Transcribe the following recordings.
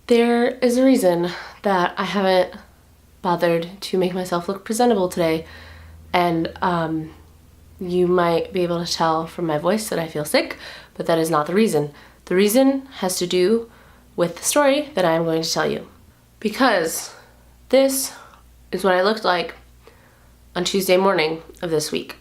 There is a reason that I haven't bothered to make myself look presentable today, and you might be able to tell from my voice that I feel sick, but that is not the reason. The reason has to do with the story that I am going to tell you. Because this is what I looked like on Tuesday morning of this week.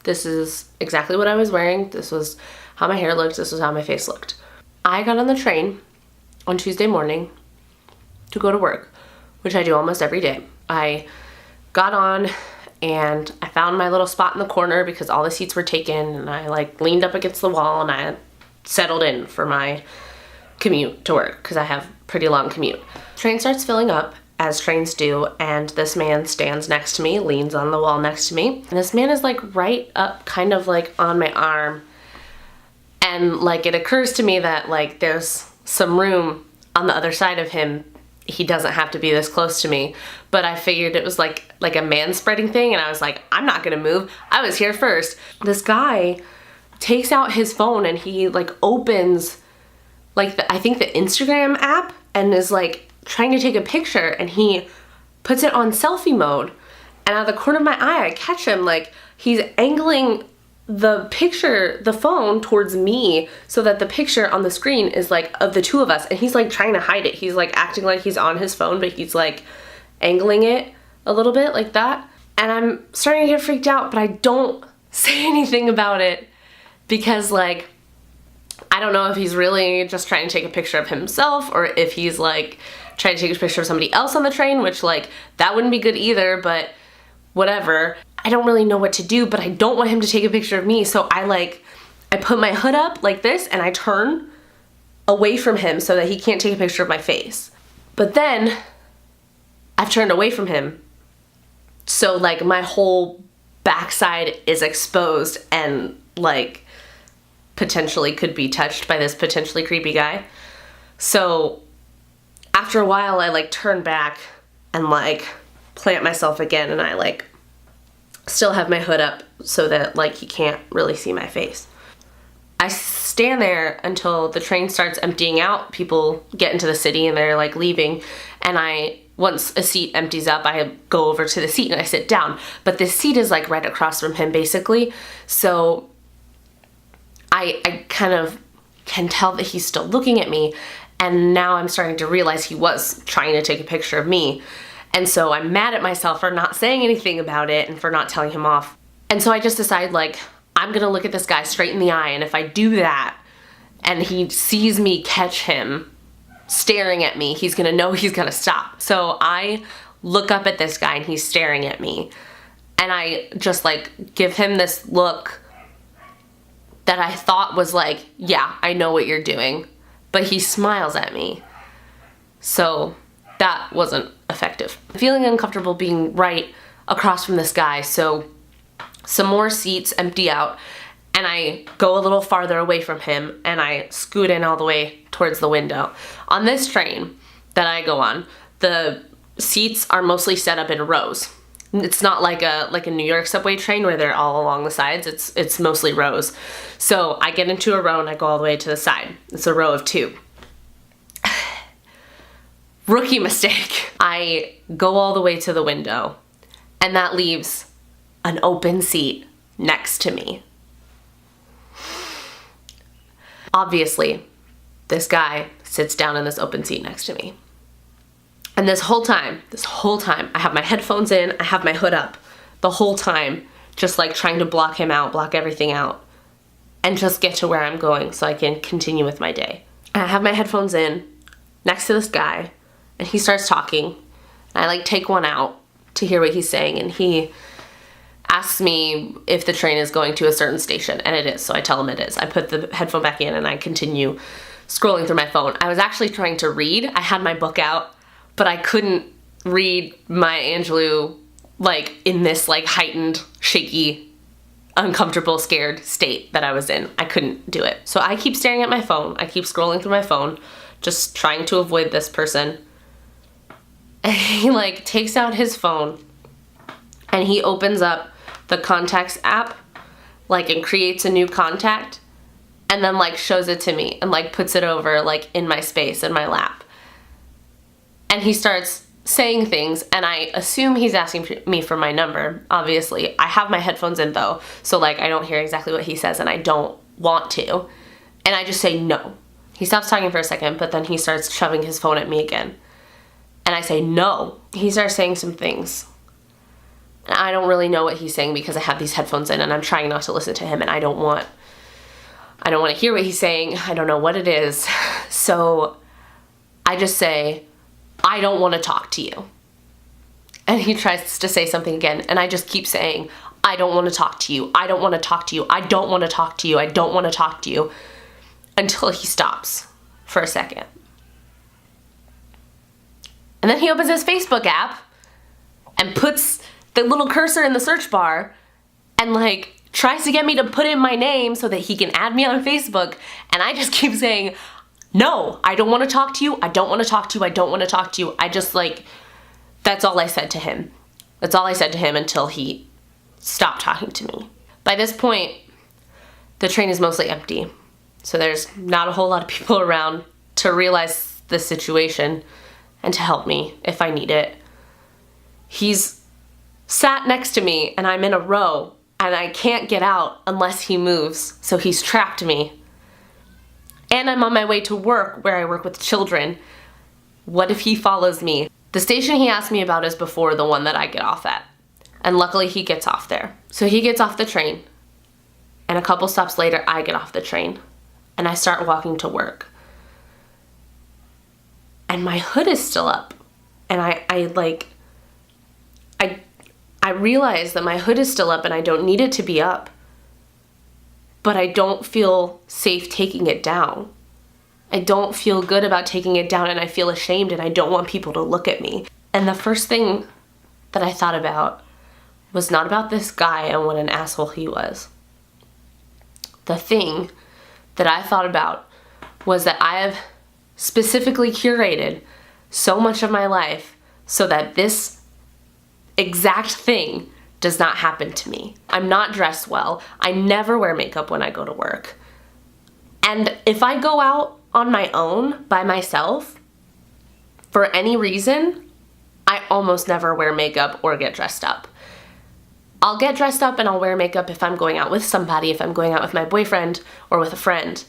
This is exactly what I was wearing. This was how my hair looked. This was how my face looked. I got on the train on Tuesday morning to go to work, which I do almost every day. I got on and I found my little spot in the corner because all the seats were taken, and I leaned up against the wall and I settled in for my commute to work because I have a pretty long commute. Train starts filling up, as trains do, and this man stands next to me, leans on the wall next to me, and this man is right up kind of on my arm, and it occurs to me that there's some room on the other side of him. He doesn't have to be this close to me, but I figured it was like a man spreading thing, and I was like, I'm not gonna move. I was here first. This guy takes out his phone and he opens I think the Instagram app and is trying to take a picture, and he puts it on selfie mode, and out of the corner of my eye I catch him he's angling the phone towards me so that the picture on the screen is of the two of us, and he's trying to hide it. He's acting like he's on his phone, but he's angling it a little bit like that, and I'm starting to get freaked out, but I don't say anything about it because I don't know if he's really just trying to take a picture of himself or if he's trying to take a picture of somebody else on the train, which that wouldn't be good either, but whatever. I don't really know what to do, but I don't want him to take a picture of me, so I put my hood up like this and I turn away from him so that he can't take a picture of my face. But then I've turned away from him, so my whole backside is exposed and potentially could be touched by this potentially creepy guy. So after a while I turn back and plant myself again, and I still have my hood up so that he can't really see my face. I stand there until the train starts emptying out. People get into the city and they're leaving, and once a seat empties up, I go over to the seat and I sit down. But this seat is right across from him basically, so I kind of can tell that he's still looking at me, and now I'm starting to realize he was trying to take a picture of me. And so I'm mad at myself for not saying anything about it and for not telling him off. And so I just decide I'm gonna look at this guy straight in the eye, and if I do that and he sees me catch him staring at me, he's gonna know he's gonna stop. So I look up at this guy and he's staring at me, and I just give him this look that I thought was yeah, I know what you're doing, but he smiles at me. So that wasn't effective. I'm feeling uncomfortable being right across from this guy, so some more seats empty out, and I go a little farther away from him and I scoot in all the way towards the window. On this train that I go on, the seats are mostly set up in rows. It's not like a New York subway train where they're all along the sides. It's mostly rows. So I get into a row and I go all the way to the side. It's a row of two. Rookie mistake. I go all the way to the window, and that leaves an open seat next to me. Obviously, this guy sits down in this open seat next to me. And this whole time, I have my headphones in, I have my hood up, the whole time, just trying to block him out, block everything out, and just get to where I'm going so I can continue with my day. And I have my headphones in, next to this guy, and he starts talking, and I take one out to hear what he's saying, and he asks me if the train is going to a certain station, and it is, so I tell him it is. I put the headphone back in and I continue scrolling through my phone. I was actually trying to read. I had my book out, but I couldn't read Maya Angelou in this heightened, shaky, uncomfortable, scared state that I was in. I couldn't do it. So I keep staring at my phone. I keep scrolling through my phone, just trying to avoid this person. And he takes out his phone and he opens up the contacts app and creates a new contact, and then shows it to me and puts it over in my space in my lap. And he starts saying things, and I assume he's asking me for my number. Obviously, I have my headphones in though, so like I don't hear exactly what he says, and I don't want to. And I just say no. He stops talking for a second, but then he starts shoving his phone at me again. And I say no. He starts saying some things. And I don't really know what he's saying because I have these headphones in and I'm trying not to listen to him, and I don't want to hear what he's saying. I don't know what it is. So I just say, I don't want to talk to you. And he tries to say something again, and I just keep saying, I don't want to talk to you. I don't want to talk to you. I don't want to talk to you. I don't want to talk to you. Until he stops for a second. And then he opens his Facebook app and puts the little cursor in the search bar and like tries to get me to put in my name so that he can add me on Facebook. And I just keep saying, no, I don't want to talk to you. I don't want to talk to you. I don't want to talk to you. I just like, that's all I said to him. That's all I said to him until he stopped talking to me. By this point, the train is mostly empty. So there's not a whole lot of people around to realize the situation and to help me if I need it. He's sat next to me and I'm in a row and I can't get out unless he moves. So he's trapped me. And I'm on my way to work where I work with children. What if he follows me? The station he asked me about is before the one that I get off at. And luckily he gets off there. So he gets off the train. And a couple stops later, I get off the train. And I start walking to work. And my hood is still up. And I realize that my hood is still up and I don't need it to be up. But I don't feel safe taking it down. I don't feel good about taking it down, and I feel ashamed, and I don't want people to look at me. And the first thing that I thought about was not about this guy and what an asshole he was. The thing that I thought about was that I have specifically curated so much of my life so that this exact thing does not happen to me. I'm not dressed well. I never wear makeup when I go to work. And if I go out on my own, by myself, for any reason, I almost never wear makeup or get dressed up. I'll get dressed up and I'll wear makeup if I'm going out with somebody, if I'm going out with my boyfriend or with a friend.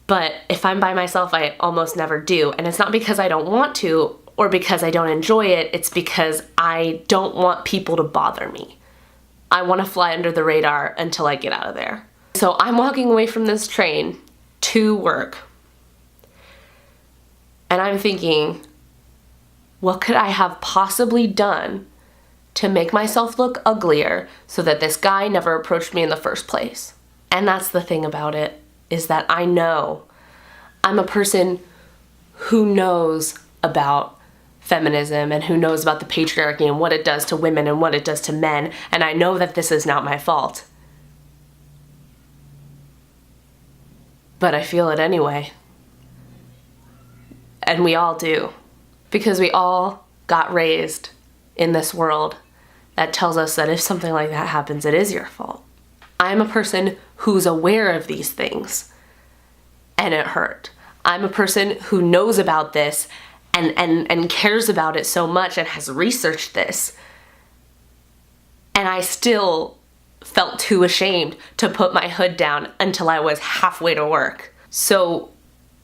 But if I'm by myself, I almost never do. And it's not because I don't want to or because I don't enjoy it. It's because I don't want people to bother me. I want to fly under the radar until I get out of there. So I'm walking away from this train to work. And I'm thinking, what could I have possibly done to make myself look uglier so that this guy never approached me in the first place? And that's the thing about it, is that I know I'm a person who knows about feminism and who knows about the patriarchy and what it does to women and what it does to men, and I know that this is not my fault. But I feel it anyway. And we all do. Because we all got raised in this world that tells us that if something like that happens, it is your fault. I'm a person who's aware of these things, and it hurt. I'm a person who knows about this and cares about it so much and has researched this. And I still felt too ashamed to put my hood down until I was halfway to work. So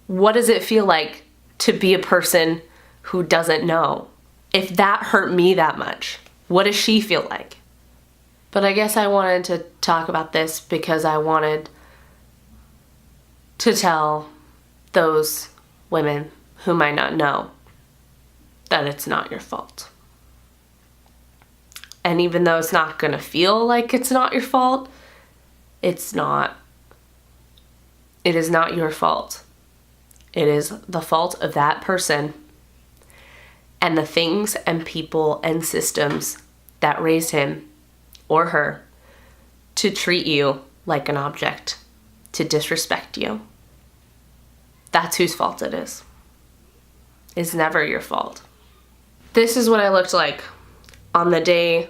what does it feel like to be a person who doesn't know? If that hurt me that much, what does she feel like? But I guess I wanted to talk about this because I wanted to tell those women who might not know that it's not your fault. And even though it's not gonna feel like it's not your fault, it's not. It is not your fault. It is the fault of that person and the things and people and systems that raised him or her to treat you like an object, to disrespect you. That's whose fault it is. It's never your fault. This is what I looked like on the day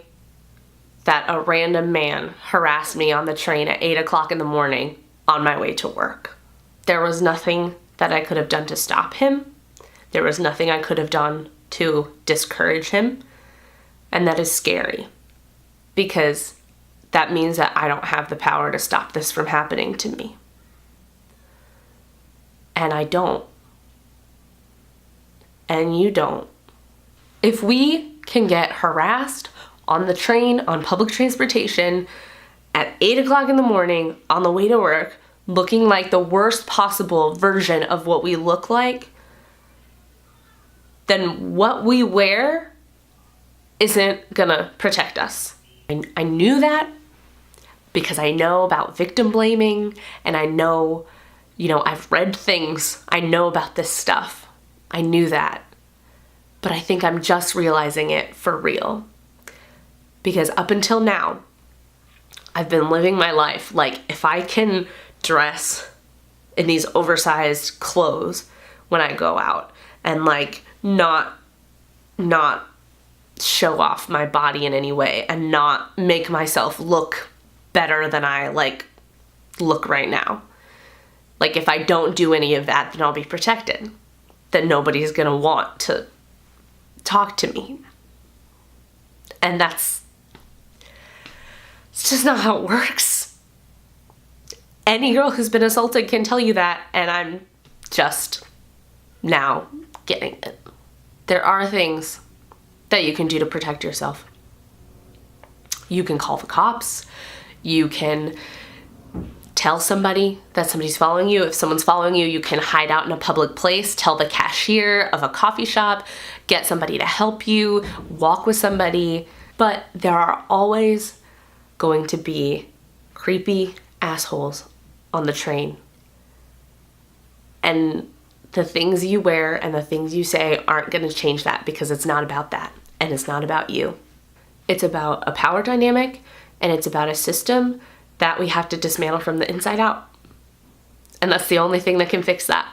that a random man harassed me on the train at 8 o'clock in the morning on my way to work. There was nothing that I could have done to stop him. There was nothing I could have done to discourage him. And that is scary because that means that I don't have the power to stop this from happening to me. And I don't. And you don't. If we can get harassed on the train, on public transportation, at 8 o'clock in the morning, on the way to work, looking like the worst possible version of what we look like, then what we wear isn't gonna protect us. I knew that because I know about victim blaming, and I know, I've read things. I know about this stuff. I knew that. But I think I'm just realizing it for real. Because up until now, I've been living my life like, if I can dress in these oversized clothes when I go out and like not show off my body in any way and not make myself look better than I look right now. Like, if I don't do any of that, then I'll be protected. Then nobody's gonna want to talk to me. And it's just not how it works. Any girl who's been assaulted can tell you that, and I'm just now getting it. There are things that you can do to protect yourself. You can call the cops. You can tell somebody that somebody's following you. If someone's following you, you can hide out in a public place, tell the cashier of a coffee shop, get somebody to help you, walk with somebody. But there are always going to be creepy assholes on the train. And the things you wear and the things you say aren't going to change that, because it's not about that. And it's not about you. It's about a power dynamic, and it's about a system that we have to dismantle from the inside out. And that's the only thing that can fix that.